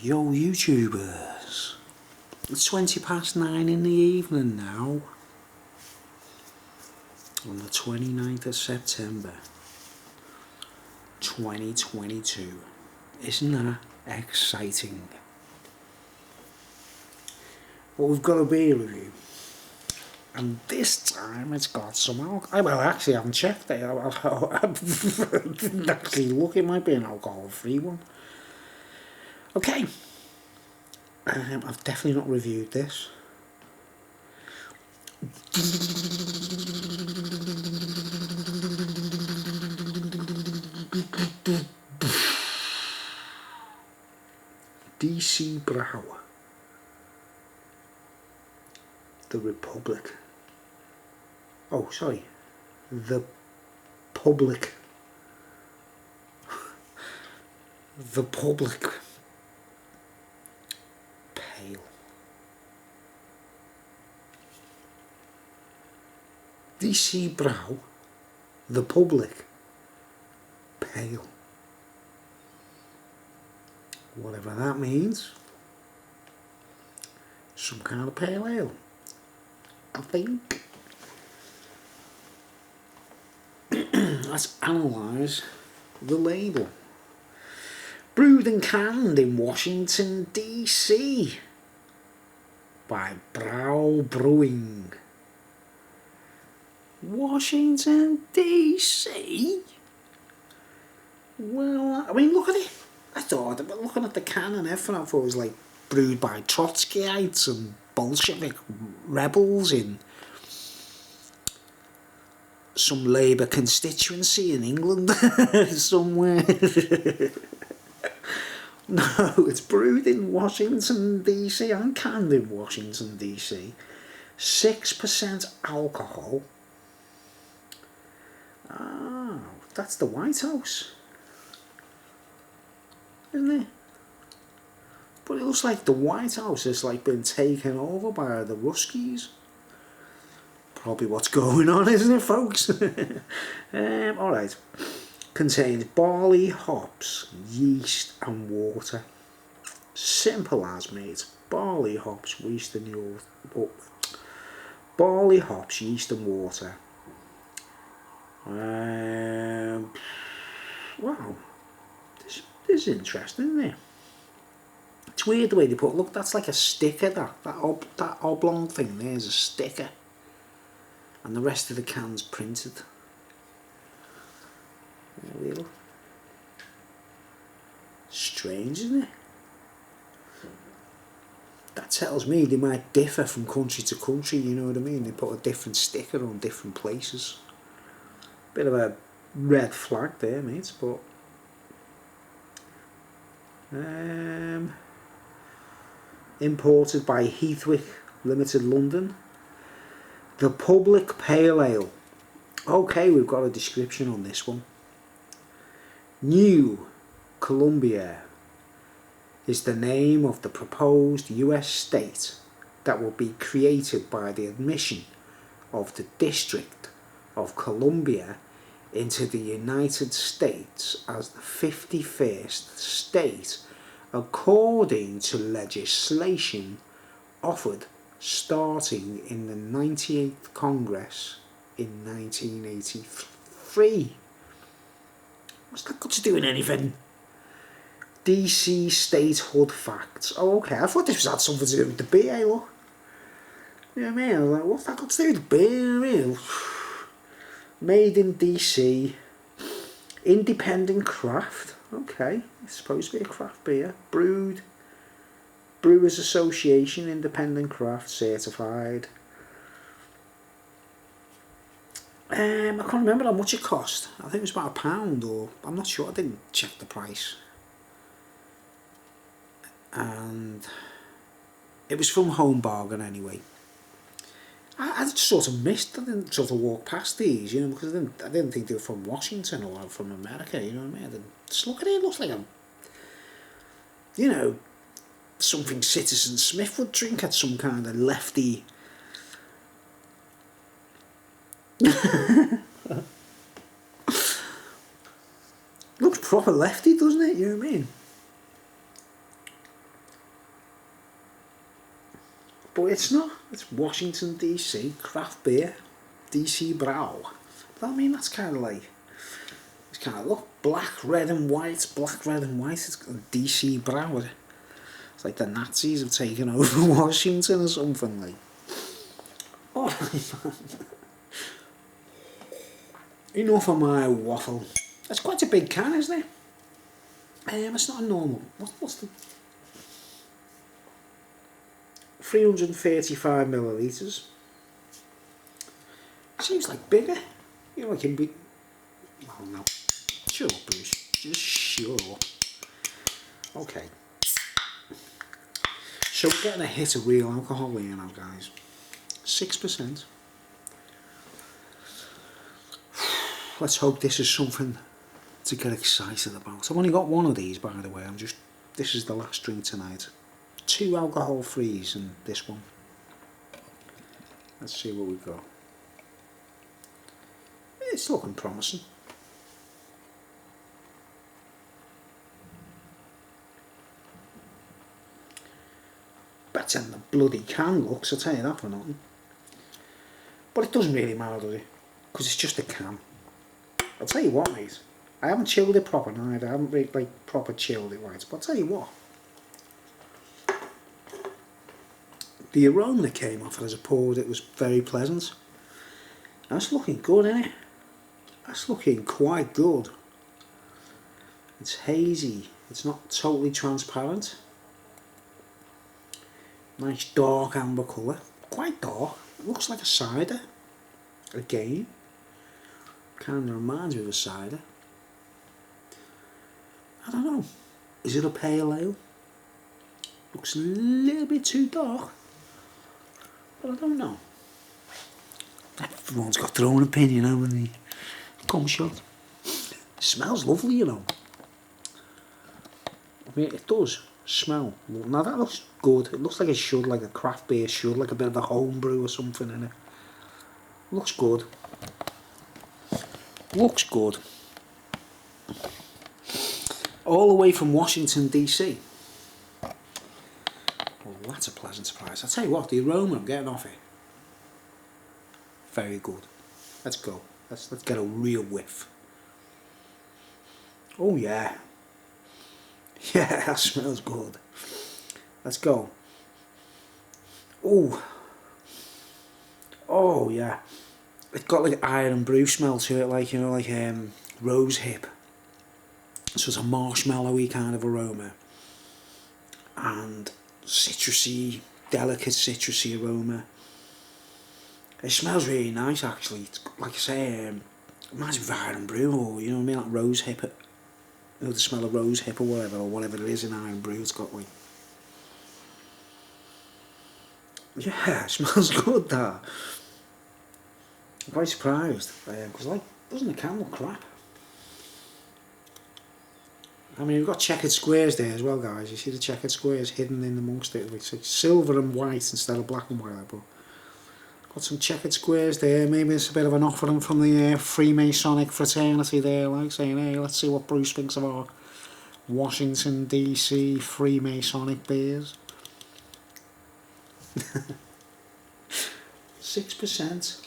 Yo YouTubers, it's 9:20 in the evening now, on the 29th of September 2022. Isn't that exciting? But we've got a beer review, and this time it's got some alcohol. Well, actually I haven't checked it. I didn't actually look. It might be an alcohol-free one. Okay, I've definitely not reviewed this. DC Brau, the Republic. Oh, sorry, the Public. The Public Pale. DC Brau, the Public Pale. Whatever that means. Some kind of pale ale, I think. Let's analyse the label. Brewed and canned in Washington, DC by Brau Brewing. Washington, DC? Well, I mean, look at it. I thought, but looking at the can and everything, I thought it was like brewed by Trotskyites and Bolshevik rebels in some Labour constituency in England somewhere. No, it's brewed in Washington, DC and canned in Washington, DC. 6% alcohol. Oh, that's the White House, isn't it? But it looks like the White House has like been taken over by the Ruskies. Probably what's going on, isn't it, folks? Alright. Contains barley, hops, yeast and water. Simple as, mate. Barley, hops, yeast and barley, hops, yeast and water. Wow. This is interesting, isn't it? It's weird the way they put. Look, that's like a sticker. That oblong thing there's a sticker, and the rest of the can's printed. There we go. Strange, isn't it? That tells me they might differ from country to country. You know what I mean? They put a different sticker on different places. Bit of a red flag there, mate. But imported by Heathwick Limited, London. The Public Pale Ale. Okay, we've got a description on this one. New Columbia is the name of the proposed US state that will be created by the admission of the District of Columbia into the United States as the 51st state according to legislation offered starting in the 98th Congress in 1983. What's that got to do with anything? DC statehood facts. Oh, okay, I thought this had something to do with the beer, look. You know what I mean? I was like, what's that got to do with the beer? You know what I mean? Made in DC. Independent craft. Okay, it's supposed to be a craft beer. Brewed. Brewers Association, independent craft, certified. I can't remember how much it cost. I think it was about £1, or I'm not sure. I didn't check the price. And it was from Home Bargain anyway. I sort of missed. I didn't sort of walk past these, you know, because I didn't think they were from Washington or from America. You know what I mean? I didn't, just look at it. It looks like a, you know, something Citizen Smith would drink at some kind of lefty. Looks proper lefty, doesn't it? You know what I mean? But it's not. It's Washington DC craft beer, DC Brau. But I mean, that's kind of like, it's kind of, look, black, red and white, black, red and white. It's DC Brau. It's like the Nazis have taken over Washington or something like. Oh, enough of my waffle. It's quite a big can, isn't it? It's not a normal. What's the 335 millilitres. Seems like bigger. You know, it can be. Oh no. Shut up, Bruce. Just shut up. Okay. So we're getting a hit of real alcohol here now, guys. 6%. Let's hope this is something to get excited about. I've only got one of these, by the way. This is the last drink tonight. 2 alcohol frees and this one. Let's see what we've got. It's looking promising. Better than the bloody can looks, I'll tell you that for nothing. But it doesn't really matter, does it? Because it's just a can. I'll tell you what, mate. I haven't chilled it proper neither. I haven't really, like, proper chilled it right. But I'll tell you what. The aroma that came off it as I poured it was very pleasant. That's looking good, isn't it? That's looking quite good. It's hazy. It's not totally transparent. Nice dark amber colour. Quite dark. It looks like a cider. Again. Kind of reminds me of a cider. I don't know. Is it a pale ale? Looks a little bit too dark. But I don't know. Everyone's got their own opinion, haven't they? Come shot. It smells lovely, you know. I mean, it does smell. Now that looks good. It looks like it should, like a craft beer should, like a bit of a home brew or something in it. Looks good. Looks good. All the way from Washington DC. Well, that's a pleasant surprise. I'll tell you what, the aroma I'm getting off it. Very good. Let's go. Let's get a real whiff. Oh yeah. Yeah, that smells good. Let's go. Oh. Oh yeah. It's got like iron brew smell to it, like, you know, like rose hip. So it's a marshmallowy kind of aroma. And citrusy, delicate citrusy aroma. It smells really nice actually. It's, like I say, it reminds me of iron brew, or you know what I mean, like rose hip. You know, the smell of rose hip or whatever it is in iron brew. It's got like, yeah, it smells good. That I'm quite surprised because like, doesn't the can look crap? I mean, we've got checkered squares there as well, guys. You see the checkered squares hidden in amongst it. It's like silver and white instead of black and white. But got some checkered squares there. Maybe it's a bit of an offering from the Freemasonic fraternity there, like saying, hey, let's see what Bruce thinks of our Washington DC Freemasonic beers. 6%.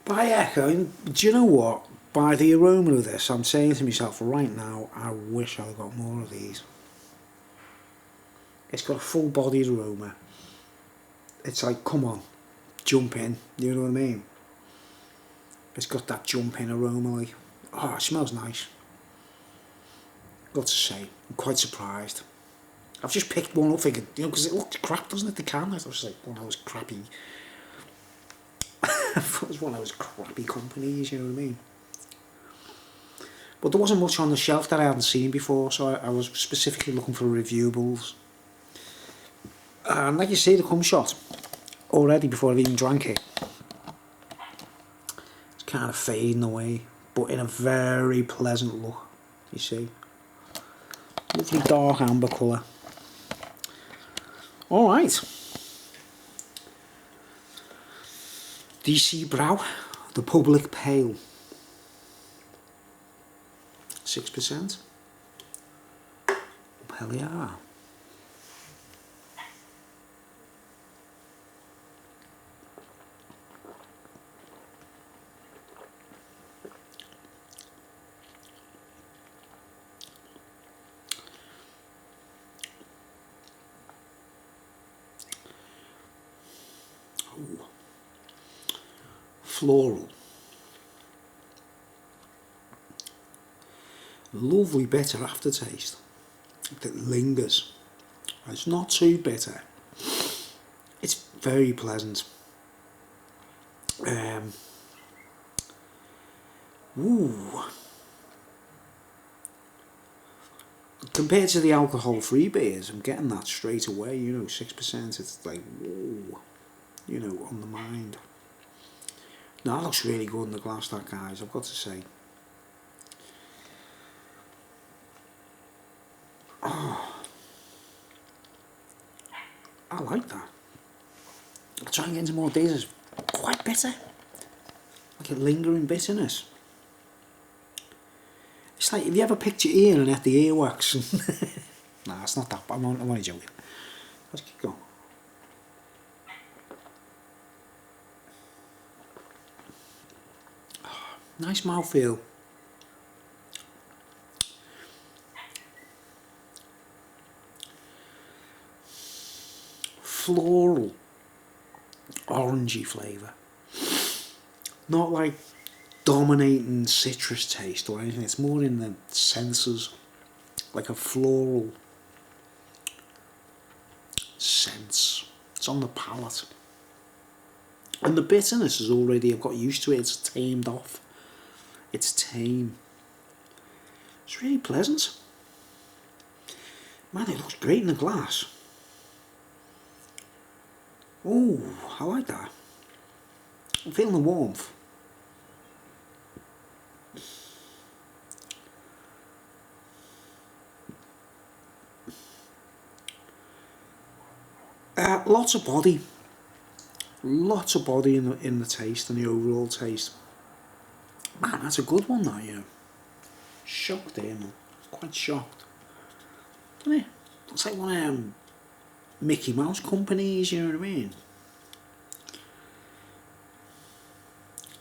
By echo, do you know what? By the aroma of this, I'm saying to myself right now, I wish I'd got more of these. It's got a full-bodied aroma. It's like, come on, jump in, you know what I mean? It's got that jump in aroma, like, oh, it smells nice. Got to say, I'm quite surprised. I've just picked one up thinking, you know, because it looked crap, doesn't it, the can? I was just like, one of those crappy, I thought it was one of those crappy companies, you know what I mean? But there wasn't much on the shelf that I hadn't seen before, so I was specifically looking for reviewables. And like you see, the cum shot already before I've even drank it. It's kind of fading away, but in a very pleasant look, you see. Lovely dark amber colour. Alright. DC Brau, the Public Pale. 6%. Hell yeah. floral. Lovely bitter aftertaste that lingers. It's not too bitter. It's very pleasant. Ooh. Compared to the alcohol-free beers, I'm getting that straight away. 6%. It's like, whoa, on the mind. No, that looks really good in the glass, that, guys, I've got to say. Oh, I like that. I'll try and get into more days. It's quite bitter. Like a lingering bitterness. It's like, have you ever picked your ear and ate the earwax? Nah, it's not that bad. I'm only joking. Let's keep going. Oh, nice mouthfeel. Floral, orangey flavour. Not like dominating citrus taste or anything. It's more in the senses, like a floral sense. It's on the palate, and the bitterness is already, I've got used to it. It's tamed off. It's tame. It's really pleasant. Man, it looks great in the glass. Oh, I like that. I'm feeling the warmth. Lots of body. Lots of body in the taste and the overall taste. Man, that's a good one, that, Shocked there, man. Quite shocked. Doesn't it? Looks like one of them Mickey Mouse companies, you know what I mean?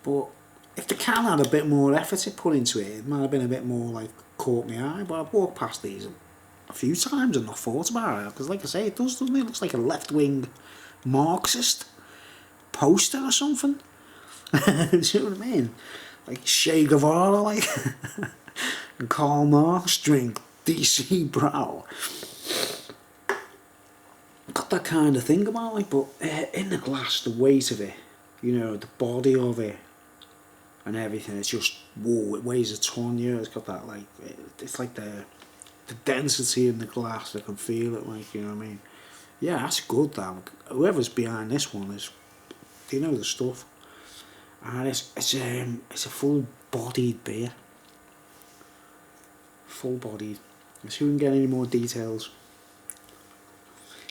But if the can had a bit more effort it put into it, it might have been a bit more like caught my eye. But I've walked past these a few times and not thought about it, because like I say, it does, doesn't it? It looks like a left-wing Marxist poster or something. Do you know what I mean? Like Che Guevara, like, and Karl Marx drink DC Brau. Got that kind of thing about, like, but in the glass, the weight of it, the body of it and everything, it's just, whoa, it weighs a ton. It's got that, like, it's like the density in the glass. I can feel it, like, you know what I mean? Yeah, that's good, that. Whoever's behind this one is, they know the stuff. And it's a full-bodied beer. Full-bodied. Let's see if we can get any more details.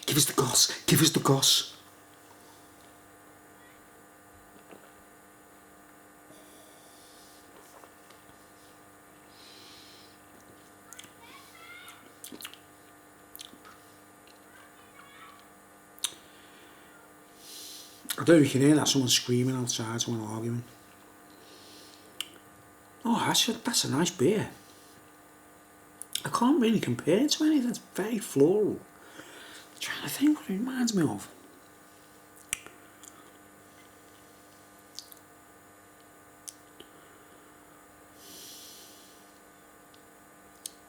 Give us the goss. Give us the goss. I don't know if you can hear that. Someone screaming outside. Someone arguing. Oh, that's a nice beer. I can't really compare it to anything. It's very floral. I'm trying to think what it reminds me of.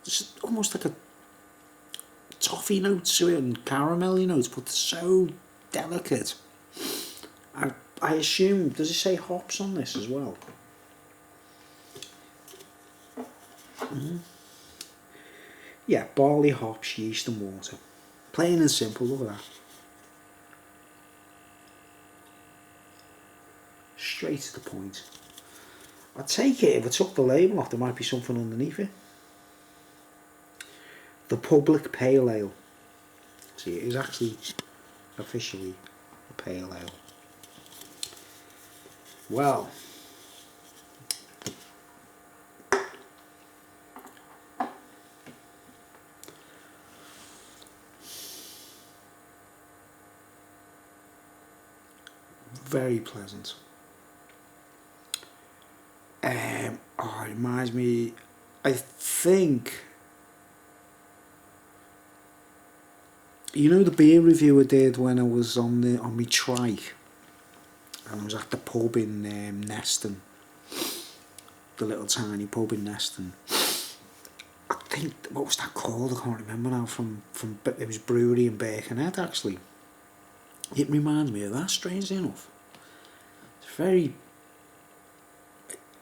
It's almost like a toffee note to it and caramelly notes, but it's so delicate. I assume, does it say hops on this as well? Yeah, barley, hops, yeast and water. Plain and simple, look at that. Straight to the point. I'd take it if I took the label off, there might be something underneath it. The Public Pale Ale. See, it is actually officially a pale ale. Well, very pleasant. Oh, it reminds me, I think, the beer review I did when I was on my trike. and I was at the pub in Neston, the little tiny pub in Neston. I think, what was that called? I can't remember now. From it was brewery in Birkenhead actually. It reminded me of that, strangely enough. It's very,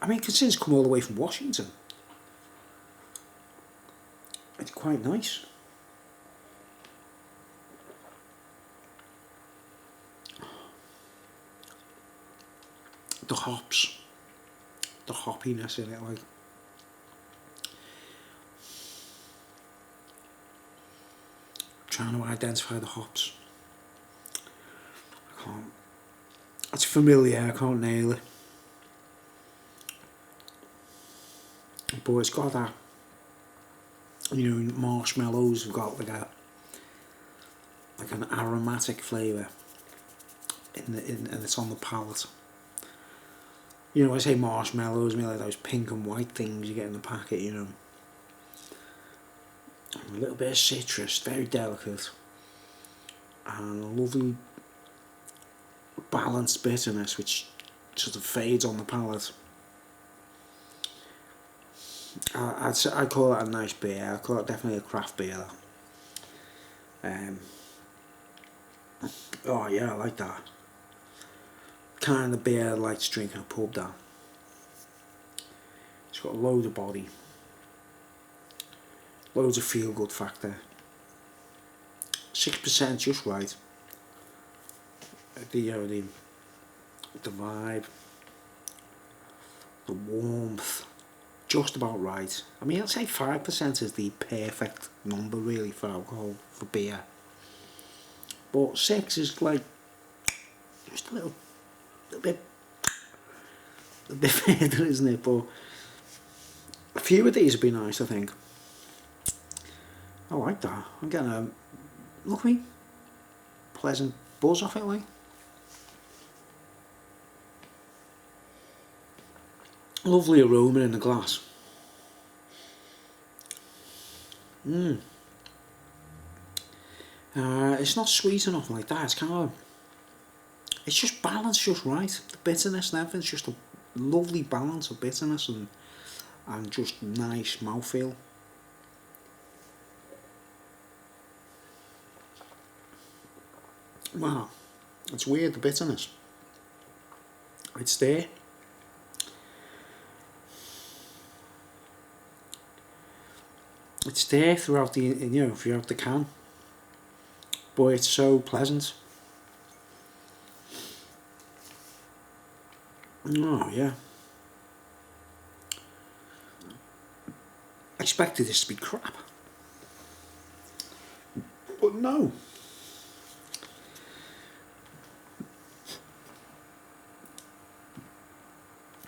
I mean, considering it's come all the way from Washington, it's quite nice. The hops, the hoppiness in it, like. Trying to identify the hops. I can't. It's familiar, I can't nail it. But it's got that, you know, marshmallows have got like an aromatic flavour and it's on the palate. You know, when I say marshmallows, I mean like those pink and white things you get in the packet, you know. A little bit of citrus, very delicate, and a lovely balanced bitterness which sort of fades on the palate. I'd call it a nice beer. I'd call it definitely a craft beer. Oh yeah, I like that. Kind of beer I like to drink in a pub, that. It's got a load of body. Loads of feel good factor. 6% just right. The vibe, the warmth, just about right. I mean, I'd say 5% is the perfect number really for alcohol, for beer. But 6 is like just a bit further, isn't it? But a few of these would be nice, I think. I like that. I'm getting a lovely, pleasant buzz off it, like. Lovely aroma in the glass. It's not sweet enough like that. It's kind of, it's just balanced just right. The bitterness and everything's just a lovely balance of bitterness and just nice mouthfeel. Wow, it's weird, the bitterness. It's there. It's there throughout throughout the can. But it's so pleasant. Oh yeah. I expected this to be crap. But no.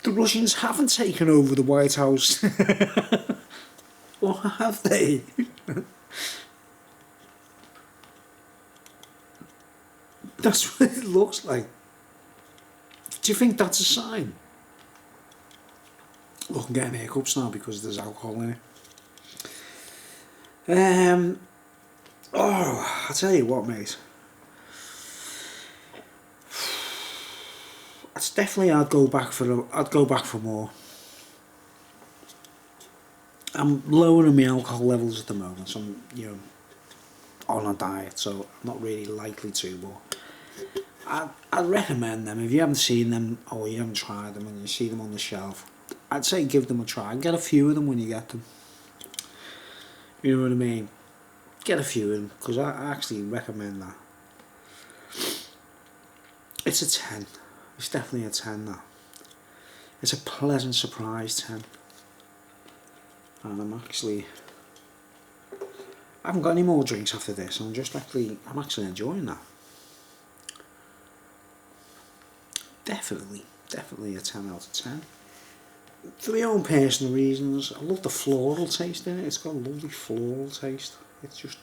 The Russians haven't taken over the White House. Or have they? That's what it looks like. Do you think that's a sign? Look, I'm getting hiccups now because there's alcohol in it. Oh, I'll tell you what, mate. It's definitely I'd go back for more. I'm lowering my alcohol levels at the moment, so I'm, on a diet, so I'm not really likely to, but I'd recommend them. If you haven't seen them or you haven't tried them and you see them on the shelf, I'd say give them a try. Get a few of them when you get them. You know what I mean? Get a few of them, because I actually recommend that. It's a 10. It's definitely a 10 now. It's a pleasant surprise 10. And I haven't got any more drinks after this, and I'm actually enjoying that. Definitely a 10 out of 10. For my own personal reasons, I love the floral taste in it. It's got a lovely floral taste. It's just,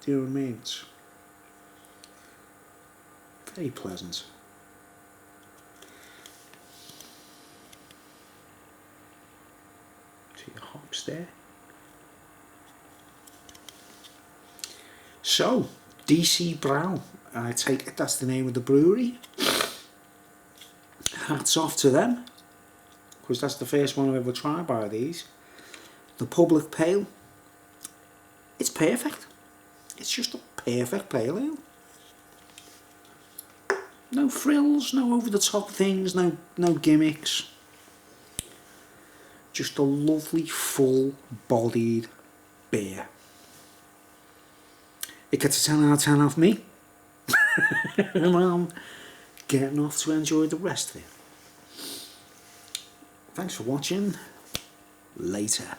do you know what I mean? It's very pleasant. See the hops there. So, DC Brau. I take it that's the name of the brewery. hats off to them, because that's the first one I've ever tried by these. The Public Pale, it's perfect. It's just a perfect pale ale. No frills, no over the top things, no gimmicks. Just a lovely full bodied beer. It gets a 10 out of 10 off me. And I'm getting off to enjoy the rest of it. Thanks for watching. Later.